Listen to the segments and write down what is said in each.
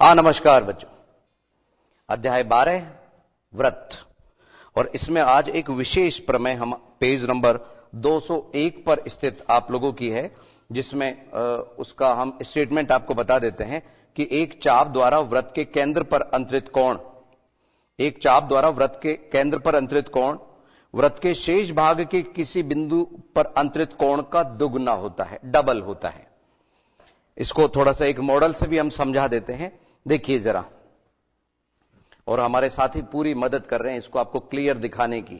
नमस्कार बच्चों। अध्याय 12 व्रत, और इसमें आज एक विशेष प्रमेय हम पेज नंबर 201 पर स्थित आप लोगों की है, जिसमें उसका हम स्टेटमेंट आपको बता देते हैं कि एक चाप द्वारा वृत्त के केंद्र पर अंतरित कोण, एक चाप द्वारा वृत्त के केंद्र पर अंतरित कोण वृत्त के शेष भाग के किसी बिंदु पर अंतरित कोण का दुगुना होता है, डबल होता है। इसको थोड़ा सा एक मॉडल से भी हम समझा देते हैं, देखिए जरा, और हमारे साथी पूरी मदद कर रहे हैं इसको आपको क्लियर दिखाने की।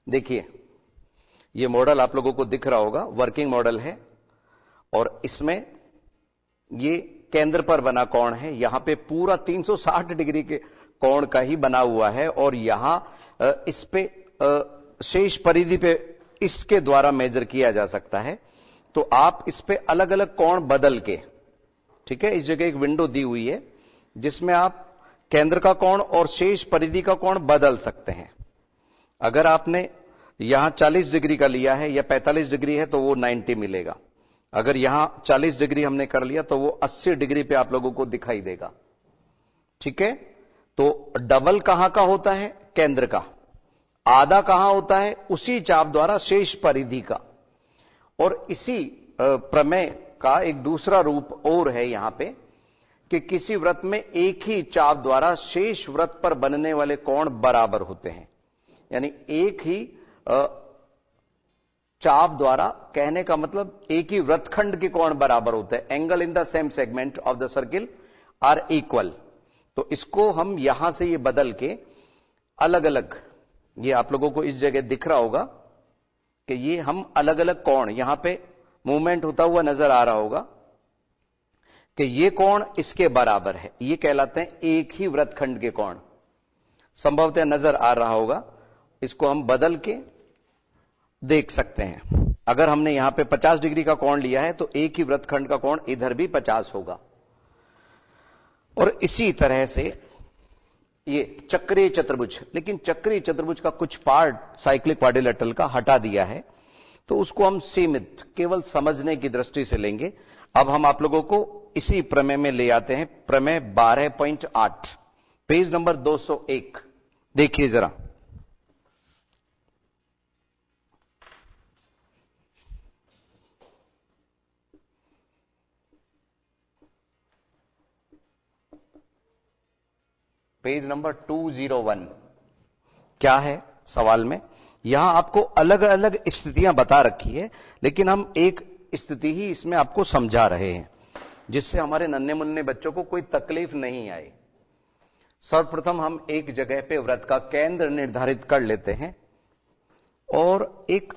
देखिए ये मॉडल आप लोगों को दिख रहा होगा, वर्किंग मॉडल है, और इसमें ये केंद्र पर बना कोण है। यहां पे पूरा 360 डिग्री के कोण का ही बना हुआ है, और यहां इस पे शेष परिधि पे इसके द्वारा मेजर किया जा सकता है। तो आप इस पे अलग अलग कोण बदल के, ठीक है, इस जगह एक विंडो दी हुई है जिसमें आप केंद्र का कोण और शेष परिधि का कोण बदल सकते हैं। अगर आपने यहां 40 डिग्री का लिया है या 45 डिग्री है तो वो 90 मिलेगा। अगर यहां 40 डिग्री हमने कर लिया तो वो 80 डिग्री पे आप लोगों को दिखाई देगा। ठीक है, तो डबल कहां का होता है? केंद्र का। आधा कहां होता है? उसी चाप द्वारा शेष परिधि का। और इसी प्रमेय का एक दूसरा रूप और है यहां पे, कि किसी वृत्त में एक ही चाप द्वारा शेष वृत्त पर बनने वाले कोण बराबर होते हैं। यानी एक ही चाप द्वारा, कहने का मतलब एक ही वृत्तखंड के कोण बराबर होते हैं। Angle in the same segment of the circle are equal. तो इसको हम यहां से ये बदल के अलग अलग, ये आप लोगों को इस जगह दिख रहा होगा कि ये हम अलग अलग कोण, यहां पे मूवमेंट होता हुआ नजर आ रहा होगा कि ये कोण इसके बराबर है। ये कहलाते हैं एक ही वृत्तखंड के कोण। संभवतः नजर आ रहा होगा, इसको हम बदल के देख सकते हैं। अगर हमने यहां पे 50 डिग्री का कोण लिया है तो एक ही वृत्तखंड का कोण इधर भी 50 होगा। और इसी तरह से ये चक्रीय चतुर्भुज, लेकिन चक्रीय चतुर्भुज का कुछ पार्ट साइक्लिक क्वाड्रिलेटरल का हटा दिया है, तो उसको हम सीमित केवल समझने की दृष्टि से लेंगे। अब हम आप लोगों को इसी प्रमेय में ले आते हैं, प्रमेय 12.8 पेज नंबर 201। देखिए जरा, पेज नंबर 201। क्या है सवाल में? यहां आपको अलग अलग स्थितियां बता रखी है, लेकिन हम एक स्थिति ही इसमें आपको समझा रहे हैं जिससे हमारे नन्हे मुन्ने बच्चों को कोई तकलीफ नहीं आए। सर्वप्रथम हम एक जगह पे वृत्त का केंद्र निर्धारित कर लेते हैं और एक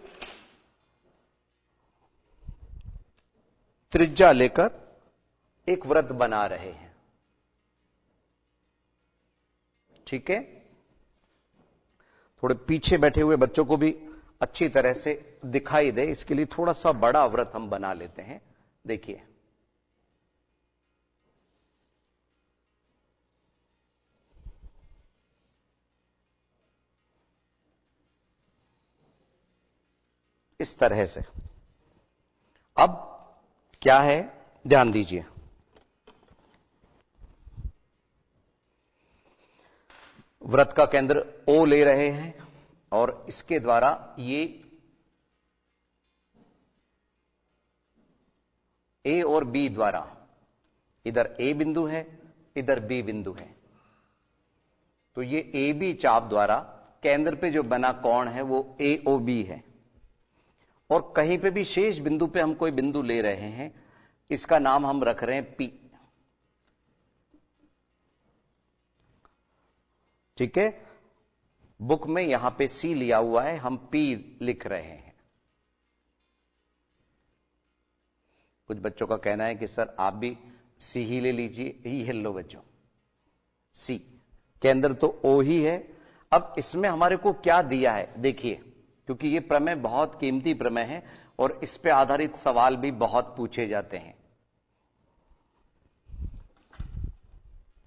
त्रिज्या लेकर एक वृत्त बना रहे हैं। ठीक है, थोड़े पीछे बैठे हुए बच्चों को भी अच्छी तरह से दिखाई दे, इसके लिए थोड़ा सा बड़ा वृत्त हम बना लेते हैं। देखिए, इस तरह से। अब क्या है, ध्यान दीजिए, वृत्त का केंद्र O ले रहे हैं और इसके द्वारा ये A और B द्वारा, इधर A बिंदु है, इधर B बिंदु है, तो ये AB चाप द्वारा केंद्र पे जो बना कोण है वो AOB है। और कहीं पे भी शेष बिंदु पे हम कोई बिंदु ले रहे हैं, इसका नाम हम रख रहे हैं P। ठीक है, बुक में यहां पे C लिया हुआ है, हम P लिख रहे हैं। कुछ बच्चों का कहना है कि सर आप भी C ही ले लीजिए। ये लो बच्चों, C केंद्र तो O ही है। अब इसमें हमारे को क्या दिया है देखिए, क्योंकि ये प्रमेय बहुत कीमती प्रमेय है और इस पे आधारित सवाल भी बहुत पूछे जाते हैं।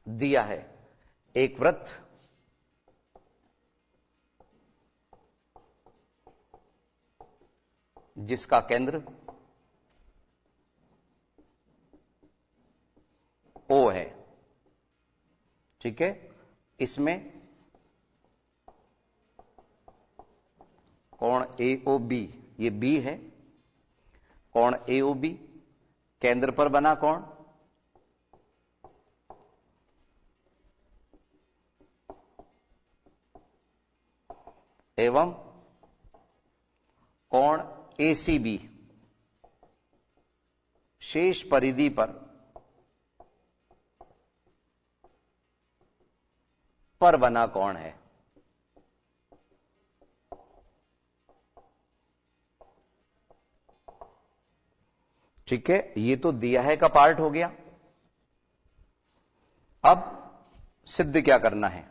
दिया है एक वृत्त जिसका केंद्र ठीक है, इसमें कोण AOB, ये B है, कोण AOB केंद्र पर बना कोण, एवं कोण ACB शेष परिधि पर बना कोण है। ठीक है, ये तो दिया है का पार्ट हो गया। अब सिद्ध क्या करना है,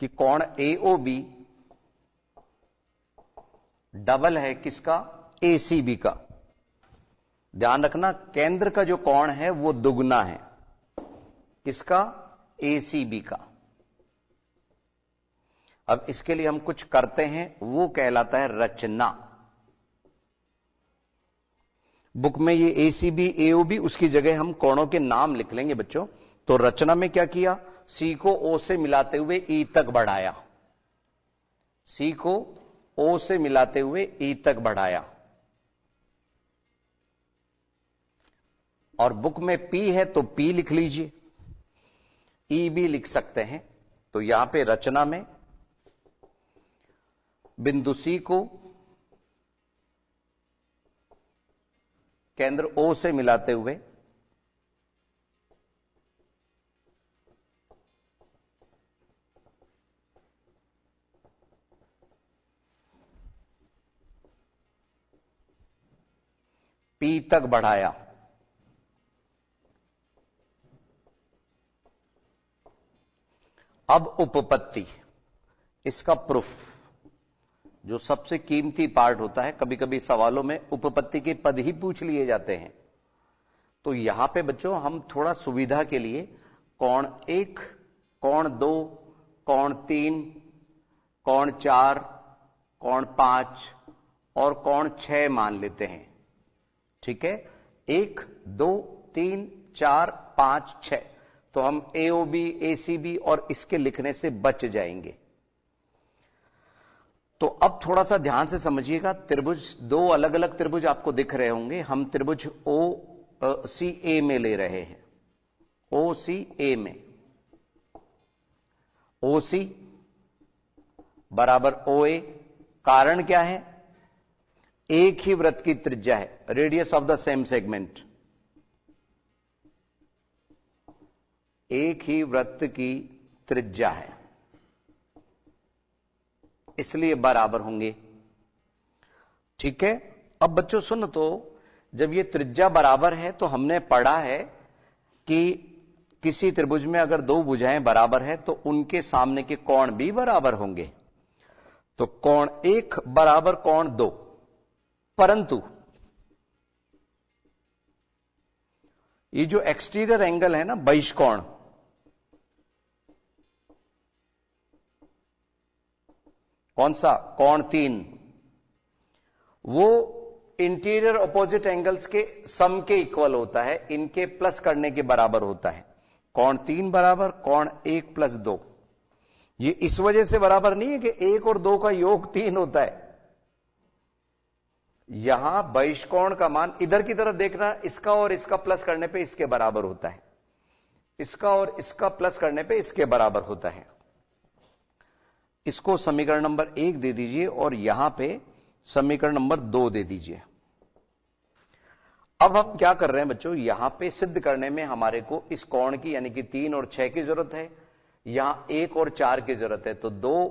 कि कोण AOB डबल है किसका, ACB का। ध्यान रखना केंद्र का जो कोण है वो दुगना है किसका, ACB का। अब इसके लिए हम कुछ करते हैं, वो कहलाता है रचना। बुक में ये ACB AOB, उसकी जगह हम कोणों के नाम लिख लेंगे बच्चों। तो रचना में क्या किया, C को O से मिलाते हुए E तक बढ़ाया, C को O से मिलाते हुए E तक बढ़ाया। और बुक में P है तो P लिख लीजिए, E भी लिख सकते हैं। तो यहां पे रचना में बिंदु C को केंद्र O से मिलाते हुए P तक बढ़ाया। अब उपपत्ति, इसका प्रूफ, जो सबसे कीमती पार्ट होता है। कभी कभी सवालों में उपपत्ति के पद ही पूछ लिए जाते हैं। तो यहां पे बच्चों हम थोड़ा सुविधा के लिए कोण 1, कोण 2, कोण 3, कोण 4, कोण 5 और कोण 6 मान लेते हैं। ठीक है, 1, 2, 3, 4, 5, 6। तो हम AOB ACB और इसके लिखने से बच जाएंगे। तो अब थोड़ा सा ध्यान से समझिएगा, त्रिभुज, दो अलग अलग त्रिभुज आपको दिख रहे होंगे। हम त्रिभुज OCA में ले रहे हैं, OCA में OC बराबर OA। कारण क्या है, एक ही वृत्त की त्रिज्या है, radius of the same segment, एक ही वृत्त की त्रिज्या है, इसलिए बराबर होंगे। ठीक है, अब बच्चों सुन, तो जब ये त्रिज्या बराबर है तो हमने पढ़ा है कि किसी त्रिभुज में अगर दो भुजाएं बराबर है तो उनके सामने के कोण भी बराबर होंगे। तो कोण 1 बराबर कोण 2, परंतु ये जो एक्सटीरियर एंगल है ना, बहिष्कोण, कौन सा, कोण 3, वो इंटीरियर ऑपोजिट एंगल्स के सम के इक्वल होता है, इनके प्लस करने के बराबर होता है। कोण 3 बराबर कोण 1 प्लस 2। ये इस वजह से बराबर नहीं है कि 1 और 2 का योग 3 होता है। यहां बहिष्कोण का मान इधर की तरफ देखना, इसका और इसका प्लस करने पे इसके बराबर होता है, इसका और इसका प्लस करने पे इसके बराबर होता है। इसको समीकरण नंबर 1 दे दीजिए और यहां पे समीकरण नंबर 2 दे दीजिए। अब हम क्या कर रहे हैं बच्चों, यहां पे सिद्ध करने में हमारे को इस कोण की यानी कि 3 और 6 की जरूरत है, यहां 1 और 4 की जरूरत है। तो 2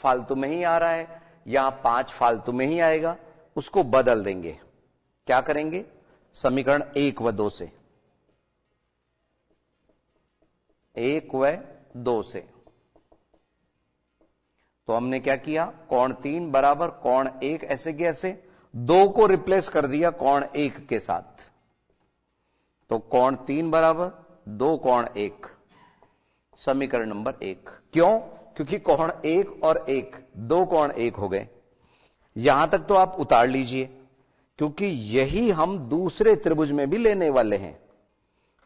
फालतू में ही आ रहा है, यहां 5 फालतू में ही आएगा, उसको बदल देंगे। क्या करेंगे, समीकरण 1 व 2 से, 1 व 2 से। तो हमने क्या किया, कोण 3 बराबर कोण 1 ऐसे के ऐसे, 2 को रिप्लेस कर दिया कोण 1 के साथ। तो कोण 3 बराबर 2 कोण 1, समीकरण नंबर 1। क्यों, क्योंकि कोण 1 और 1 2 कोण 1 हो गए। यहां तक तो आप उतार लीजिए, क्योंकि यही हम दूसरे त्रिभुज में भी लेने वाले हैं।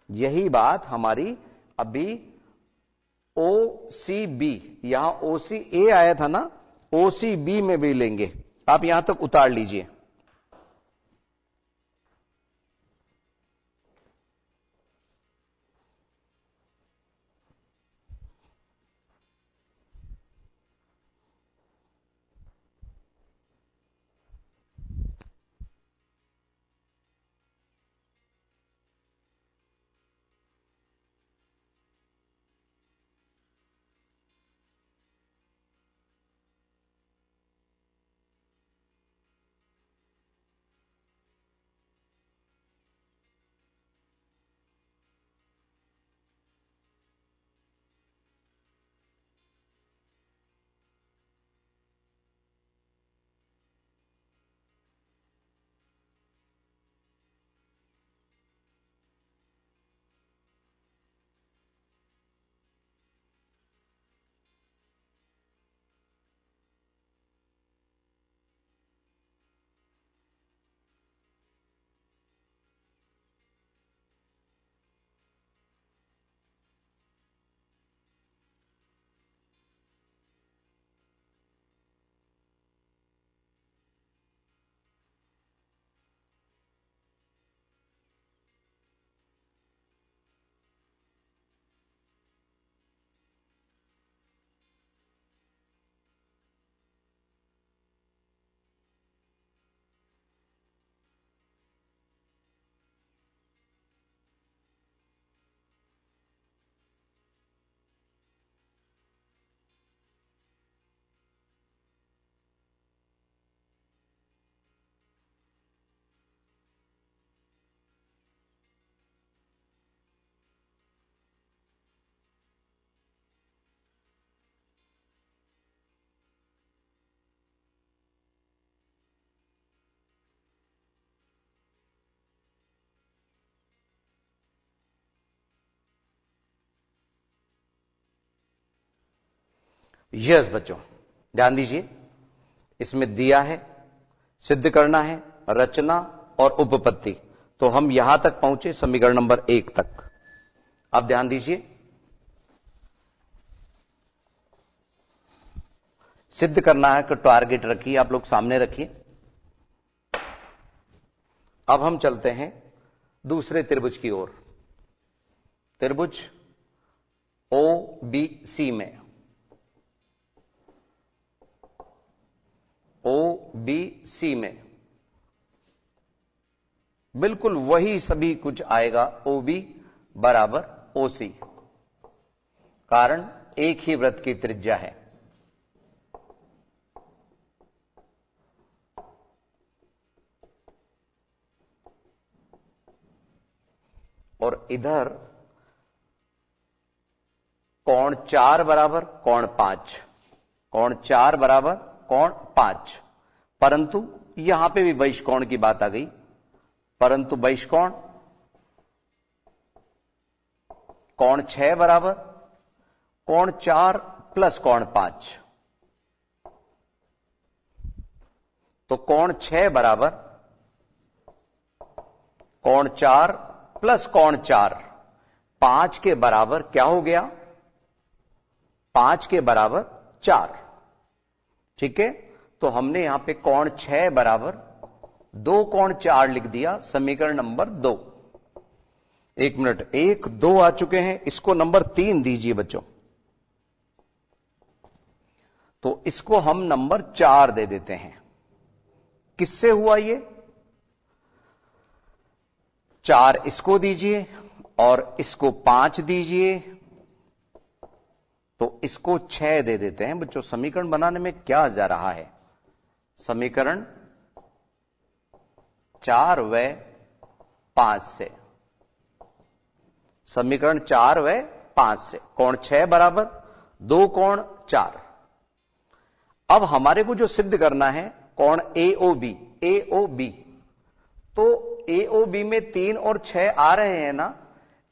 यही बात हमारी अभी OCB, यहां OCA आया था ना, OCB में भी लेंगे। आप यहां तक उतार लीजिए। यस बच्चों, ध्यान दीजिए, इसमें दिया है सिद्ध करना है रचना और उपपत्ति। तो हम यहां तक पहुंचे समीकरण नंबर 1 तक। अब ध्यान दीजिए, सिद्ध करना है कि टारगेट रखिए, आप लोग सामने रखिए। अब हम चलते हैं दूसरे त्रिभुज की ओर, त्रिभुज OBC में। OBC में बिल्कुल वही सभी कुछ आएगा, OB बराबर OC, कारण एक ही वृत्त की त्रिज्या है। और इधर कोण 4 बराबर कोण 5, कोण 4 बराबर कोण 5। परंतु यहां पे भी वैशकोण की बात आ गई, परंतु वैशकोण कोण 6 बराबर कोण 4 प्लस कोण 5। तो कोण 6 बराबर कोण 4 प्लस कोण 4, 5 के बराबर क्या हो गया, 5 के बराबर 4। ठीक है, तो हमने यहां पे कोण 6 बराबर 2 कोण 4 लिख दिया, समीकरण नंबर 2। 1 मिनट, 1 2 आ चुके हैं, इसको नंबर 3 दीजिए बच्चों। तो इसको हम नंबर 4 दे देते हैं। किससे हुआ ये? 4 इसको दीजिए और इसको 5 दीजिए, तो इसको 6 दे देते हैं बच्चों। समीकरण बनाने में क्या जा रहा है? समीकरण 4 व 5 से, समीकरण 4 व 5 से कोण 6 बराबर 2 कोण 4। अब हमारे को जो सिद्ध करना है कोण AOB, AOB, तो AOB में 3 और 6 आ रहे हैं ना,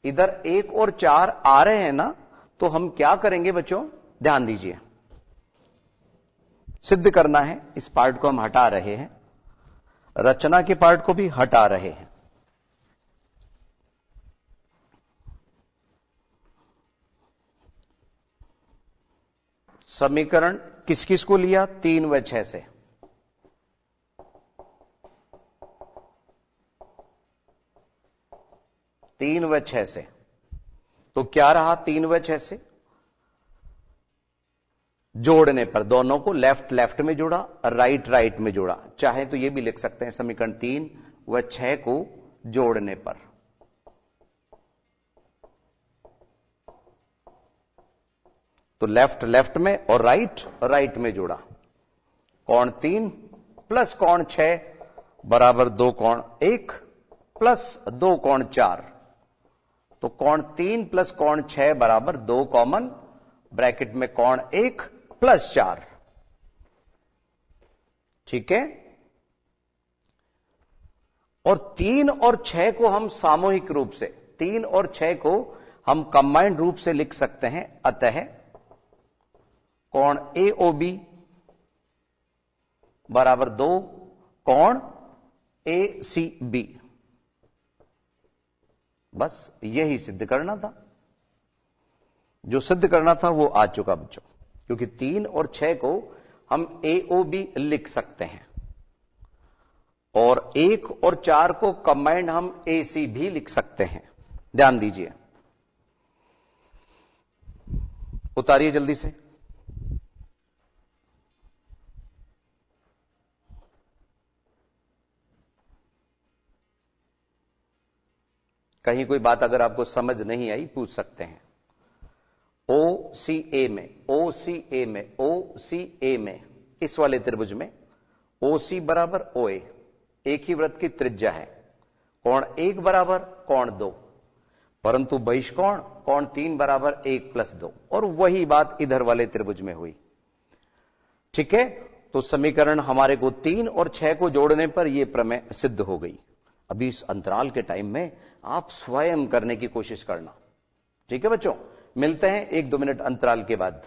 इधर 1 और 4 आ रहे हैं ना, तो हम क्या करेंगे बच्चों? ध्यान दीजिए, सिद्ध करना है, इस पार्ट को हम हटा रहे हैं, रचना के पार्ट को भी हटा रहे हैं। समीकरण किस किस को लिया? 3 व 6 से। तीन व 6 से। तो क्या रहा 3 व 6 से? जोड़ने पर दोनों को लेफ्ट लेफ्ट में जोड़ा, राइट राइट में जोड़ा। चाहे तो यह भी लिख सकते हैं समीकरण 3 व 6 को जोड़ने पर। तो लेफ्ट लेफ्ट में और राइट राइट में जोड़ा। कोण 3 प्लस कोण 6 बराबर 2 कोण 1 प्लस 2 कोण 4। तो कोण 3 प्लस कोण 6 बराबर 2 कॉमन ब्रैकेट में कोण 1 प्लस 4। ठीक है। और 3 और 6 को हम सामूहिक रूप से, 3 और 6 को हम कंबाइंड रूप से लिख सकते हैं। अतः कोण AOB बराबर 2 कोण ACB। बस यही सिद्ध करना था। जो सिद्ध करना था वो आ चुका बच्चों, क्योंकि 3 और 6 को हम AOB लिख सकते हैं और 1 और 4 को कंबाइंड हम AC भी लिख सकते हैं। ध्यान दीजिए, उतारिए जल्दी से। कहीं कोई बात अगर आपको समझ नहीं आई पूछ सकते हैं। OCA में इस वाले त्रिभुज में OC बराबर OA, एक ही वृत्त की त्रिज्या है। कोण 1 बराबर कोण 2, परंतु बहिष्कोण कोण 3 बराबर 1 प्लस 2। और वही बात इधर वाले त्रिभुज में हुई। ठीक है। तो समीकरण हमारे को 3 और 6 को जोड़ने पर यह प्रमेय सिद्ध हो गई। अभी इस अंतराल के टाइम में आप स्वयं करने की कोशिश करना। ठीक है बच्चों, मिलते हैं 1-2 मिनट अंतराल के बाद।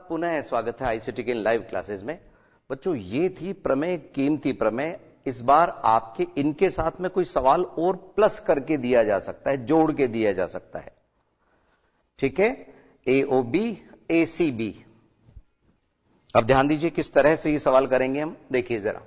पुनः स्वागत है आईसीटी के इन लाइव क्लासेस में। बच्चों ये थी प्रमेय, कीमती प्रमेय। इस बार आपके इनके साथ में कोई सवाल और प्लस करके दिया जा सकता है, जोड़ के दिया जा सकता है। ठीक है, AOB ACB। अब ध्यान दीजिए किस तरह से ये सवाल करेंगे हम, देखिए जरा।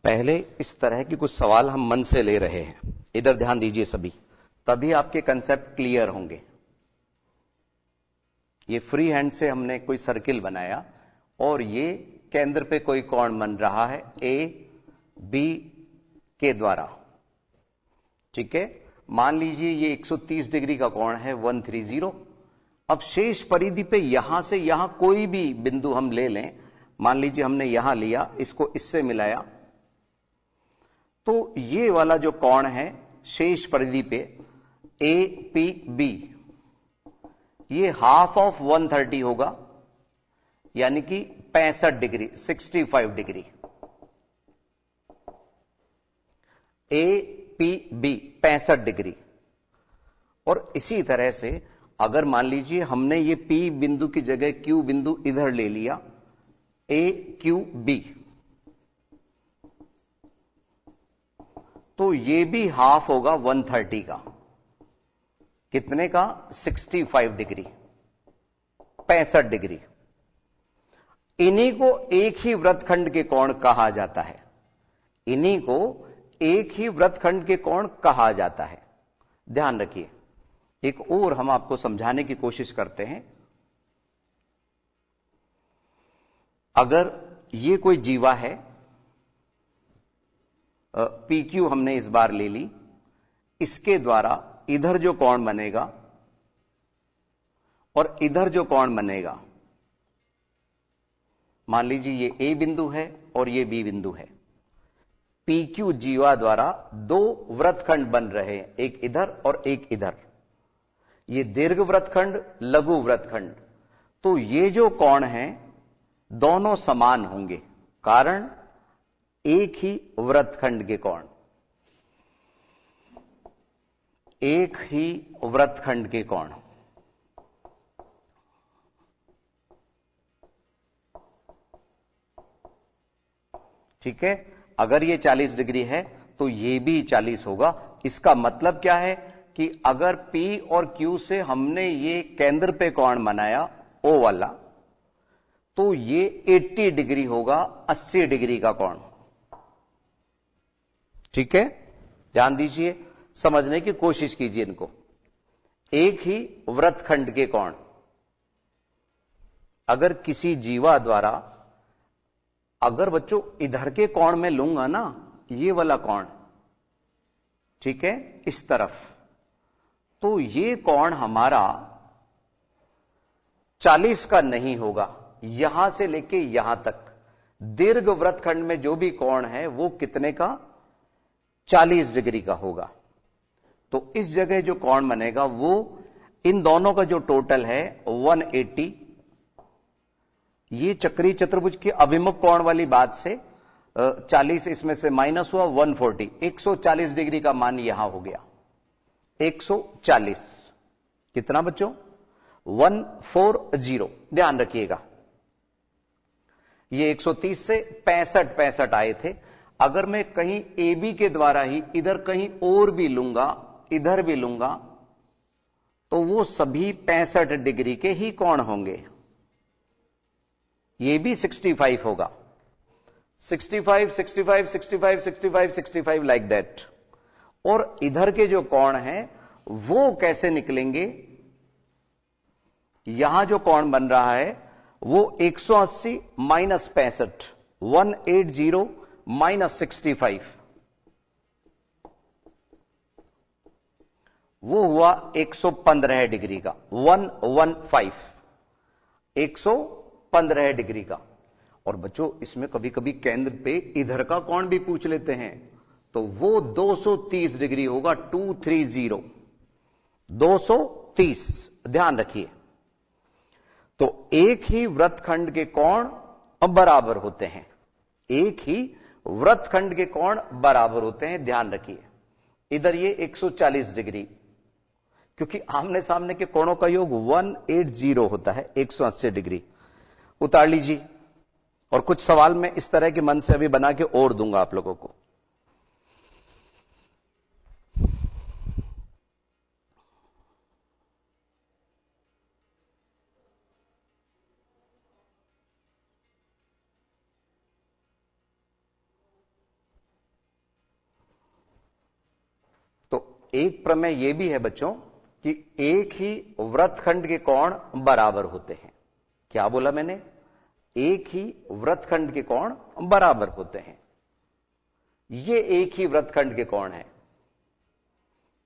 पहले इस तरह की कुछ सवाल हम मन से ले रहे हैं, इधर ध्यान दीजिए सभी, तभी आपके कंसेप्ट क्लियर होंगे। ये फ्री हैंड से हमने कोई सर्किल बनाया और ये केंद्र पे कोई कोण बन रहा है ए बी के द्वारा, ठीक है। मान लीजिए ये 130 डिग्री का कोण है 130। अब शेष परिधि पे यहां से यहां कोई भी बिंदु हम ले लें, मान लीजिए हमने यहां लिया, इसको इससे मिलाया, तो ये वाला जो कोण है शेष परिधि पे APB, ये हाफ ऑफ 130 होगा, यानी कि 65 डिग्री, 65 डिग्री। APB 65 degree. और इसी तरह से अगर मान लीजिए हमने ये P बिंदु की जगह Q बिंदु इधर ले लिया, AQB, तो ये भी हाफ होगा 130 का। कितने का? 65 डिग्री, 65 डिग्री। इन्हीं को एक ही वृत्तखंड के कोण कहा जाता है, इन्हीं को एक ही वृत्तखंड के कोण कहा जाता है। ध्यान रखिए, एक और हम आपको समझाने की कोशिश करते हैं। अगर ये कोई जीवा है, PQ हमने इस बार ले ली, इसके द्वारा इधर जो कोण बनेगा और इधर जो कोण बनेगा, मान लीजिए ये A बिंदु है और ये B बिंदु है। PQ जीवा द्वारा दो वृत्तखंड बन रहे हैं, एक इधर और एक इधर। ये दीर्घ वृत्तखंड, लघु वृत्तखंड। तो ये जो कोण हैं दोनों समान होंगे, कारण एक ही वृत्तखंड के कोण, एक ही वृत्तखंड के कोण। ठीक है, अगर ये 40 डिग्री है तो ये भी 40 होगा। इसका मतलब क्या है कि अगर P और Q से हमने ये केंद्र पे कोण बनाया O वाला, तो ये 80 डिग्री होगा, 80 डिग्री का कोण। ठीक है, ध्यान दीजिए, समझने की कोशिश कीजिए इनको। एक ही वृत्तखंड के कोण, अगर किसी जीवा द्वारा, अगर बच्चों इधर के कोण में लूंगा ना, ये वाला कोण, ठीक है, इस तरफ, तो ये कोण हमारा 40 का नहीं होगा। यहां से लेके यहां तक दीर्घ वृत्तखंड में जो भी कोण है वो कितने का? 40 डिग्री का होगा। तो इस जगह जो कोण बनेगा वो इन दोनों का जो टोटल है 180। ये चक्रीय चतुर्भुज के अभिमुख कोण वाली बात से 40 इसमें से माइनस हुआ, 140, 140 डिग्री का मान यहां हो गया 140। कितना बच्चों? 140। ध्यान रखिएगा, ये 130 से 65 आए थे। अगर मैं कहीं AB के द्वारा ही इधर कहीं और भी लूंगा, इधर भी लूंगा, तो वो सभी 65 डिग्री के ही कोण होंगे। ये भी 65 होगा, 65, 65, 65, 65, 65 लाइक दैट। और इधर के जो कोण हैं वो कैसे निकलेंगे? यहां जो कोण बन रहा है वो 180 माइनस 65, 180 माइनस 65, वो हुआ 115 डिग्री का, 115, 115 डिग्री का। और बच्चों इसमें कभी कभी केंद्र पे इधर का कोण भी पूछ लेते हैं, तो वो 230 डिग्री होगा, 230। 230, ध्यान रखिए। तो एक ही वृत्तखंड के कोण बराबर होते हैं, एक ही वृत्तखंड के कोण बराबर होते हैं, ध्यान रखिए। इधर ये 140 डिग्री, क्योंकि आमने सामने के कोणों का योग 180 होता है, 180 डिग्री। उतार लीजिए। और कुछ सवाल मैं इस तरह के मन से अभी बना के और दूंगा आप लोगों को। तो एक प्रमेय यह भी है बच्चों कि एक ही वृत्तखंड के कोण बराबर होते हैं। क्या बोला मैंने? एक ही वृत्तखंड के कोण बराबर होते हैं। ये एक ही वृत्तखंड के कोण है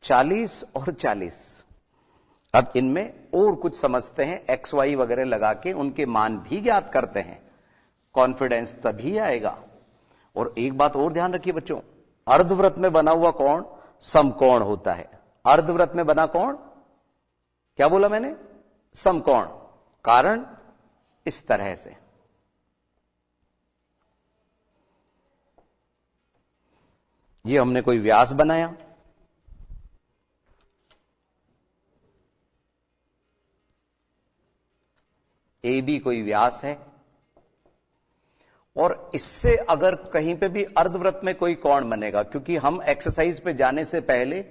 40 और 40। अब इनमें और कुछ समझते हैं, एक्स वाई वगैरह लगा के उनके मान भी ज्ञात करते हैं, कॉन्फिडेंस तभी आएगा। और एक बात और ध्यान रखिए बच्चों, अर्धवृत्त में बना हुआ कोण समकोण होता है। अर्धवृत्त में बना कोण, क्या बोला मैंने? समकोण। कारण इस तरह से, ये हमने कोई व्यास बनाया, ए बी कोई व्यास है, और इससे अगर कहीं पे भी अर्धवृत्त में कोई कोण बनेगा, क्योंकि हम एक्सरसाइज पे जाने से पहले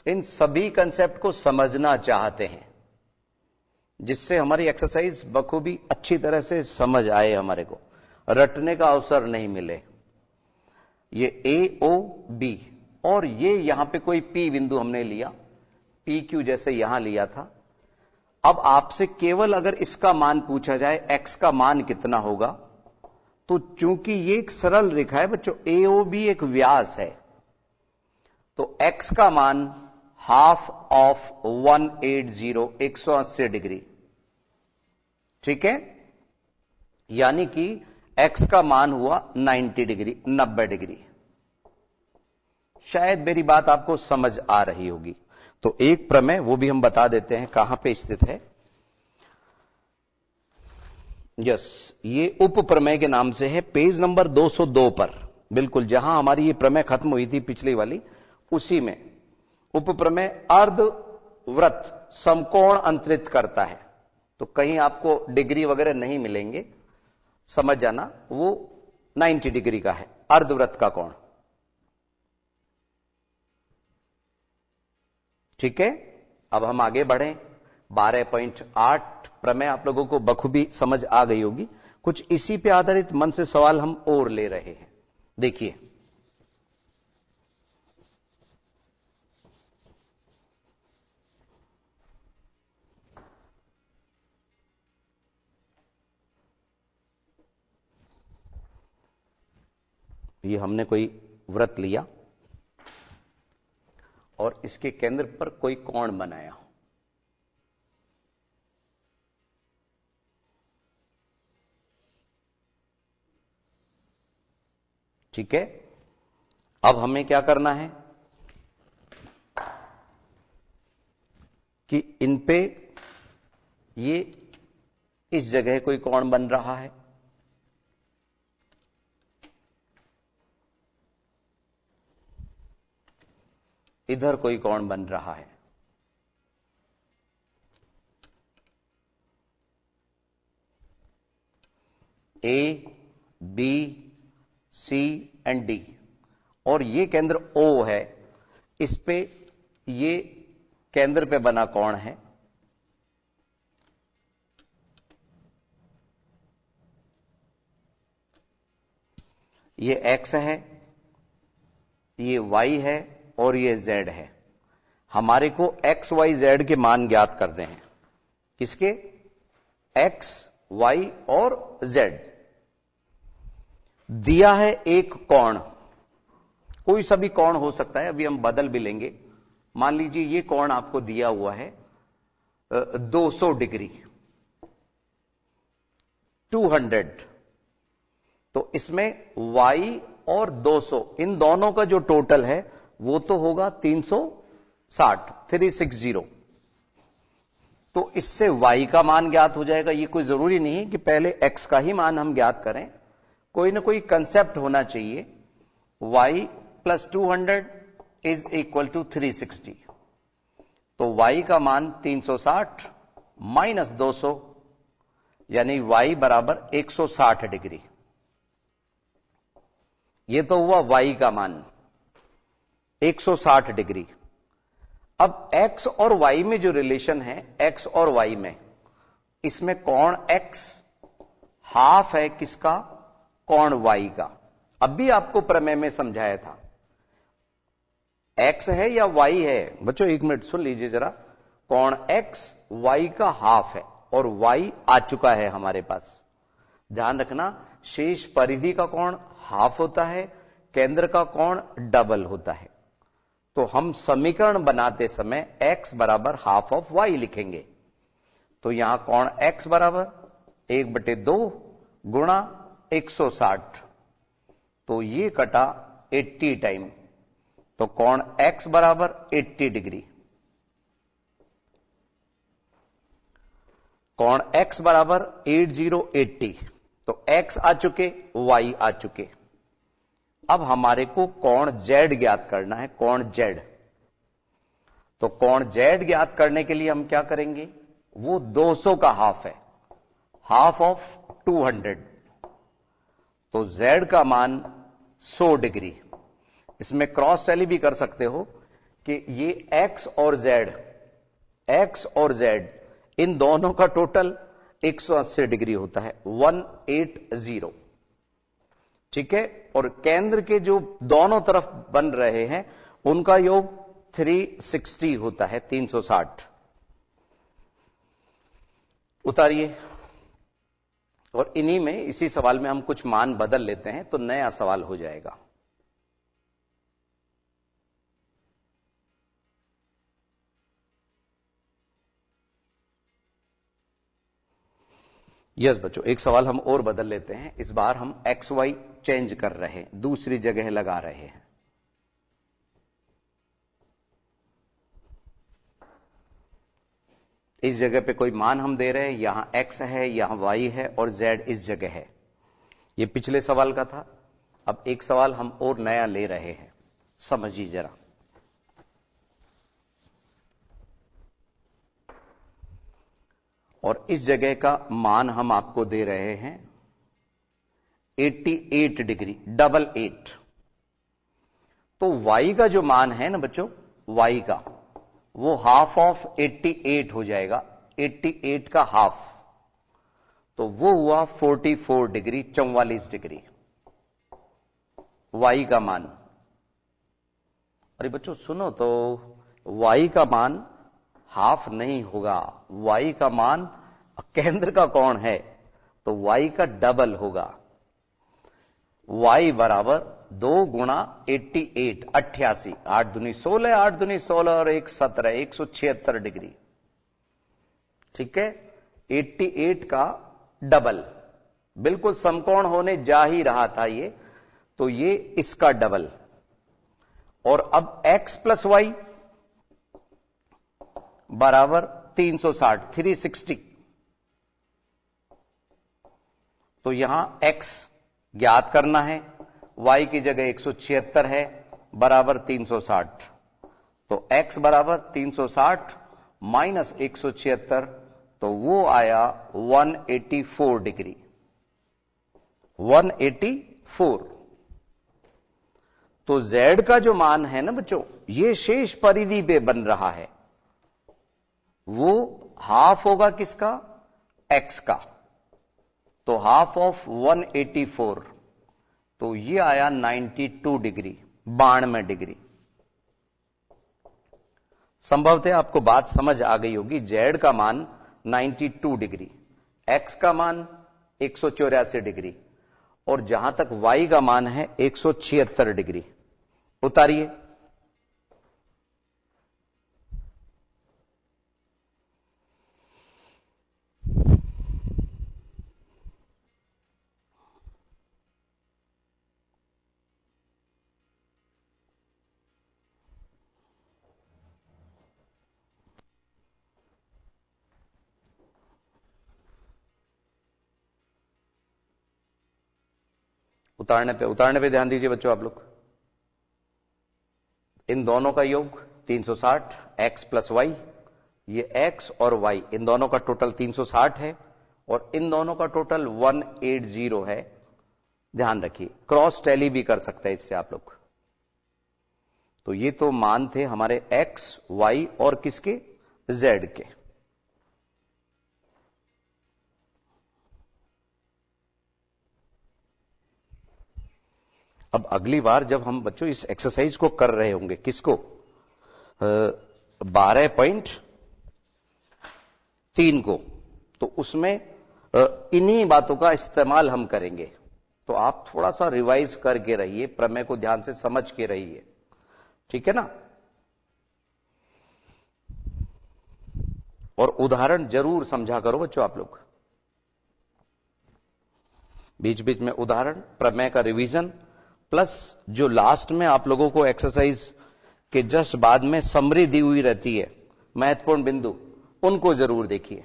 इन सभी कंसेप्ट को समझना चाहते हैं, जिससे हमारी एक्सरसाइज बखूबी अच्छी तरह से समझ आए, हमारे को रटने का अवसर नहीं मिले। ये ए ओ बी, और ये यहां पे कोई पी बिंदु हमने लिया, पी क्यू जैसे यहां लिया था। अब आपसे केवल अगर इसका मान पूछा जाए, एक्स का मान कितना होगा, तो चूंकि ये एक सरल रेखा है बच्चों, ए ओ बी एक व्यास है, तो एक्स का मान हाफ ऑफ 180, 180 डिग्री, ठीक है। यानी कि एक्स का मान हुआ 90 डिग्री, 90 डिग्री। शायद मेरी बात आपको समझ आ रही होगी। तो एक प्रमेय वो भी हम बता देते हैं कहां पे स्थित है। यस, ये उप प्रमेय के नाम से है, पेज नंबर 202 पर, बिल्कुल जहां हमारी ये प्रमेय खत्म हुई थी पिछली वाली, उसी में उप प्रमेय अर्धवृत्त समकोण अंतरित करता है। तो कहीं आपको डिग्री वगैरह नहीं मिलेंगे, समझ जाना, वो 90 डिग्री का है अर्धवृत्त का कोण, ठीक है। अब हम आगे बढ़ें। 12.8 प्रमेय आप लोगों को बखूबी समझ आ गई होगी। कुछ इसी पे आधारित मन से सवाल हम और ले रहे हैं। देखिए, ये हमने कोई वृत्त लिया और इसके केंद्र पर कोई कोण बनाया, ठीक है। अब हमें क्या करना है कि इन पे ये इस जगह कोई कोण बन रहा है, इधर कोई कोण बन रहा है, A B C and D, और ये केंद्र ओ है, इस पे ये केंद्र पे बना कोण है, ये एक्स है, ये वाई है और ये जेड है। हमारे को एक्स वाई जेड के मान ज्ञात करने हैं। किसके? एक्स वाई और जेड। दिया है एक कोण, कोई सा भी कोण हो सकता है, अभी हम बदल भी लेंगे। मान लीजिए ये कोण आपको दिया हुआ है 200 डिग्री, 200। तो इसमें y और 200 इन दोनों का जो टोटल है वो तो होगा 360, 360। तो इससे y का मान ज्ञात हो जाएगा। ये कोई जरूरी नहीं है कि पहले x का ही मान हम ज्ञात करें, कोई ना कोई कंसेप्ट होना चाहिए। y plus 200 is equal to 360। तो y का मान 360 माइनस 200 यानी y बराबर 160 डिग्री। ये तो हुआ y का मान 160 डिग्री। अब x और y में जो रिलेशन है, x और y में, इसमें कोण x हाफ है किसका? कोण y का। अभी आपको प्रमेय में समझाया था, x है या y है? बच्चों एक मिनट सुन लीजिए जरा। कोण x y का हाफ है और y आ चुका है हमारे पास। ध्यान रखना, शेष परिधि का कोण हाफ होता है, केंद्र का कोण डबल होता है। तो हम समीकरण बनाते समय x बराबर हाफ ऑफ y लिखेंगे। तो यहां कोण x बराबर 1/2 गुणा 160। तो ये कटा 80 टाइम, तो कोण x बराबर 80 डिग्री। कोण x बराबर 8080। तो x आ चुके, y आ चुके। अब हमारे को कोण z ज्ञात करना है, कोण z। तो कोण z ज्ञात करने के लिए हम क्या करेंगे? वो 200 का हाफ है, हाफ ऑफ 200। तो z का मान 100 डिग्री। इसमें क्रॉस टैली भी कर सकते हो कि ये x और z इन दोनों का टोटल 180 डिग्री होता है, 180। ठीक है। और केंद्र के जो दोनों तरफ बन रहे हैं उनका योग 360 होता है, 360। उतारिए। और इन्हीं में, इसी सवाल में हम कुछ मान बदल लेते हैं तो नया सवाल हो जाएगा। यस बच्चों, एक सवाल हम और बदल लेते हैं। इस बार हम एक्स वाई चेंज कर रहे हैं, दूसरी जगह लगा रहे हैं। इस जगह पे कोई मान हम दे रहे हैं, यहां x है, यहां y है और z इस जगह है। यह पिछले सवाल का था। अब एक सवाल हम और नया ले रहे हैं, समझिए जरा। और इस जगह का मान हम आपको दे रहे हैं 88 डिग्री, 88। तो y का जो मान है ना बच्चों, y का, वो हाफ ऑफ 88 हो जाएगा, 88 का हाफ। तो वो हुआ 44 डिग्री, 44 डिग्री y का मान। अरे बच्चों सुनो तो, y का मान हाफ नहीं होगा, y का मान केंद्र का कोण है तो y का डबल होगा। y बराबर 2 गुणा 88, 88, 8 दूनी 16, 8 दूनी 16 और 1 17, 176 डिग्री। ठीक है। 88 का डबल, बिल्कुल समकोण होने जा ही रहा था ये, तो ये इसका डबल। और अब x प्लस वाई बराबर 360, 360। तो यहां x ज्ञात करना है, y की जगह 176 है, बराबर 360। तो x बराबर 360 माइनस 176, तो वो आया 184 डिग्री, 184। तो z का जो मान है ना बच्चों, ये शेष परिधि पे बन रहा है, वो हाफ होगा किसका? x का। तो हाफ ऑफ 184, तो ये आया 92 डिग्री, 92 डिग्री। संभवतः आपको बात समझ आ गई होगी। z का मान 92 डिग्री, x का मान 184 डिग्री और जहां तक y का मान है 176 डिग्री। उतारिए। उतारने पे ध्यान दीजिए बच्चों आप लोग। इन दोनों का योग 360 x प्लस वाई, ये x और y इन दोनों का टोटल 360 है और इन दोनों का टोटल 180 है। ध्यान रखिए, क्रॉस टैली भी कर सकते हैं इससे आप लोग। तो ये तो मान थे हमारे x, y और किसके, z के। अब अगली बार जब हम बच्चों इस एक्सरसाइज को कर रहे होंगे, किसको, 12.3 को, तो उसमें इन्हीं बातों का इस्तेमाल हम करेंगे। तो आप थोड़ा सा रिवाइज करके रहिए, प्रमेय को ध्यान से समझ के रहिए, ठीक है ना। और उदाहरण जरूर समझा करो बच्चों आप लोग, बीच बीच में उदाहरण, प्रमेय का रिवीजन, प्लस जो लास्ट में आप लोगों को एक्सरसाइज के जस्ट बाद में समरी दी हुई रहती है, महत्वपूर्ण बिंदु, उनको जरूर देखिए।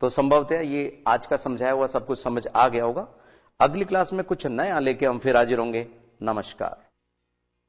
तो संभवतः ये आज का समझाया हुआ सब कुछ समझ आ गया होगा। अगली क्लास में कुछ नया लेके हम फिर हाजिर होंगे। नमस्कार।